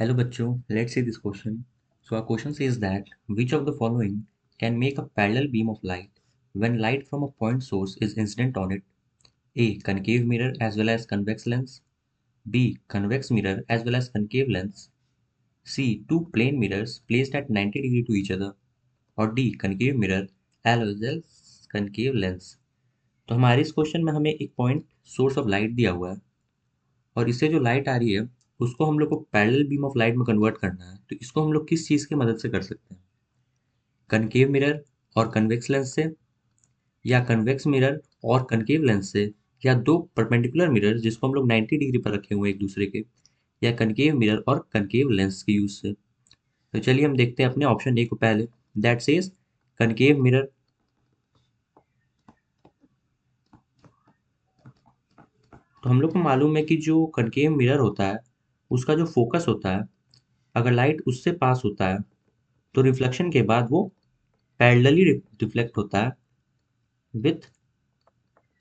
Hello bachcho, let's see this question. So our question says that which of the following can make a parallel beam of light when light from a point source is incident on it? A. Concave mirror as well as convex lens. B. Convex mirror as well as concave lens. C. Two plane mirrors placed at 90 degree to each other. और D. concave mirror as well as concave lens. तो हमारे इस question में हमें एक point source of light दिया हुआ है और इससे जो लाइट आ रही है उसको हम लोग को पैरेलल बीम ऑफ लाइट में कन्वर्ट करना है। तो इसको हम लोग किस चीज़ की मदद से कर सकते हैं? कनकेव मिरर और कन्वेक्स लेंस से, या कन्वेक्स मिरर और कनकेव लेंस से, या दो परपेंडिकुलर मिरर जिसको हम लोग 90 डिग्री पर रखे हुए हैं एक दूसरे के, या कनकेव मिरर और कनकेव लेंस के यूज से। तो चलिए हम देखते हैं अपने ऑप्शन ए को पहले। That says concave mirror. तो हम लोग को मालूम है कि जो कनकेव मिरर होता है उसका जो फोकस होता है, अगर लाइट उससे पास होता है तो रिफ्लेक्शन के बाद वो पैरेलली रिफ्लेक्ट होता है विथ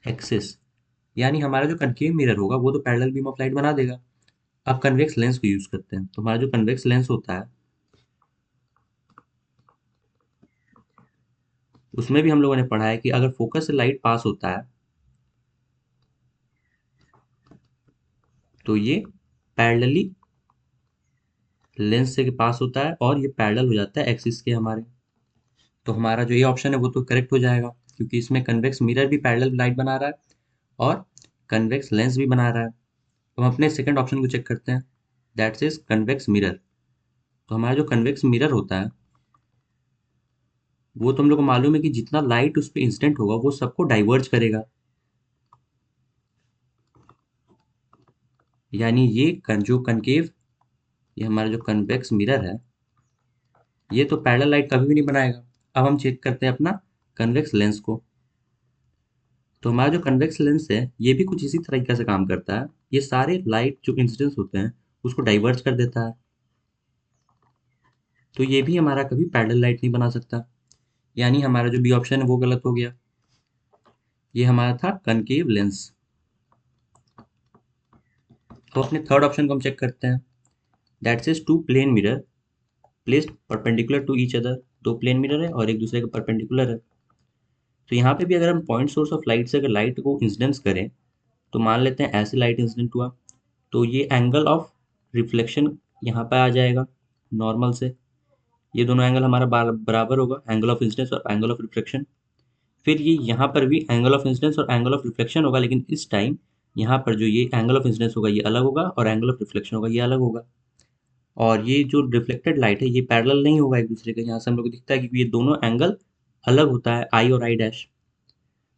एक्सिस। यानी हमारा जो कनकेव मिरर होगा वो तो पैरेलल बीम ऑफ लाइट बना देगा। अब कन्वेक्स लेंस को यूज करते हैं। तो हमारा जो कन्वेक्स लेंस होता है उसमें भी हम लोगों ने पढ़ा है कि अगर फोकस से लाइट पास होता है तो ये पैरेलली लेंस से पास होता है और ये पैरेलल हो जाता है एक्सिस के हमारे। तो हमारा जो ये ऑप्शन है वो तो करेक्ट हो जाएगा, क्योंकि इसमें कन्वेक्स मिरर भी पैरेलल लाइट बना रहा है और कन्वेक्स लेंस भी बना रहा है। तो हम अपने सेकंड ऑप्शन को चेक करते हैं। That's is convex mirror. तो हमारा जो कन्वेक्स मिरर होता है वो तो हम लोग को मालूम है कि जितना लाइट उस पर इंसिडेंट होगा वो सबको डाइवर्ज करेगा। यानी ये जो कनकेव, ये हमारा जो कन्वेक्स मिरर है ये तो पैरेलल लाइट कभी भी नहीं बनाएगा। अब हम चेक करते हैं अपना कन्वेक्स लेंस को। तो हमारा जो कन्वेक्स लेंस है ये भी कुछ इसी तरीके से काम करता है। ये सारे लाइट जो इंसिडेंट्स होते हैं उसको डाइवर्ज कर देता है। तो ये भी हमारा कभी पैरेलल लाइट नहीं बना सकता। यानी हमारा जो बी ऑप्शन है वो गलत हो गया। ये हमारा था कनकेव लेंस। तो अपने थर्ड ऑप्शन को हम चेक करते हैं। That is two plane mirror placed perpendicular to each other. दो प्लेन मिरर है और एक दूसरे के परपेंडिकुलर है। तो यहाँ पे भी अगर हम पॉइंट सोर्स ऑफ लाइट से अगर लाइट को इंसिडेंस करें तो मान लेते हैं ऐसे लाइट इंसिडेंट हुआ तो ये एंगल ऑफ रिफ्लेक्शन यहाँ पे आ जाएगा नॉर्मल से। ये दोनों एंगल हमारा बराबर होगा, एंगल ऑफ इंसिडेंस और एंगल ऑफ रिफ्लेक्शन। फिर ये यहाँ पर भी एंगल ऑफ इंसिडेंस और एंगल ऑफ रिफ्लेक्शन होगा, लेकिन इस टाइम यहाँ पर जो ये एंगल ऑफ इंसिडेंस होगा ये अलग होगा और एंगल ऑफ रिफ्लेक्शन होगा ये अलग होगा। और ये जो रिफ्लेक्टेड लाइट है ये पैरेलल नहीं होगा एक दूसरे के। यहाँ से हम लोग को दिखता है कि ये दोनों एंगल अलग होता है, आई और आई डैश।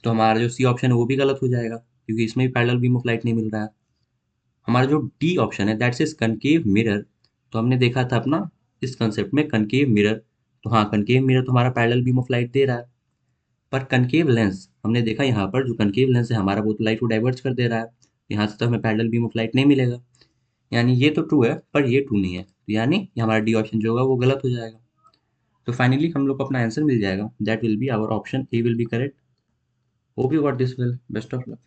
तो हमारा जो सी ऑप्शन है वो भी गलत हो जाएगा, क्योंकि इसमें भी पैरेलल बीम ऑफ लाइट नहीं मिल रहा है। हमारा जो डी ऑप्शन है दैट्स इज कनकेव मिरर। तो हमने देखा था अपना इस कंसेप्ट में कनकेव मिरर। तो हाँ, कनकेव मिरर तो हमारा पैरेलल बीम ऑफ लाइट दे रहा है। पर कनकेव लेंस हमने देखा यहाँ पर जो कनकेव लेंस है हमारा वो तो लाइट को डाइवर्ट कर दे रहा है। यहाँ से तो हमें पैरेलल बीम ऑफ लाइट नहीं मिलेगा। यानी ये तो ट्रू है पर ये ट्रू नहीं है। तो यानी ये हमारा डी ऑप्शन जो होगा वो गलत हो जाएगा। तो फाइनली हम लोग को अपना आंसर मिल जाएगा। That will be our option A will be correct. Hope you got this well. Best of luck.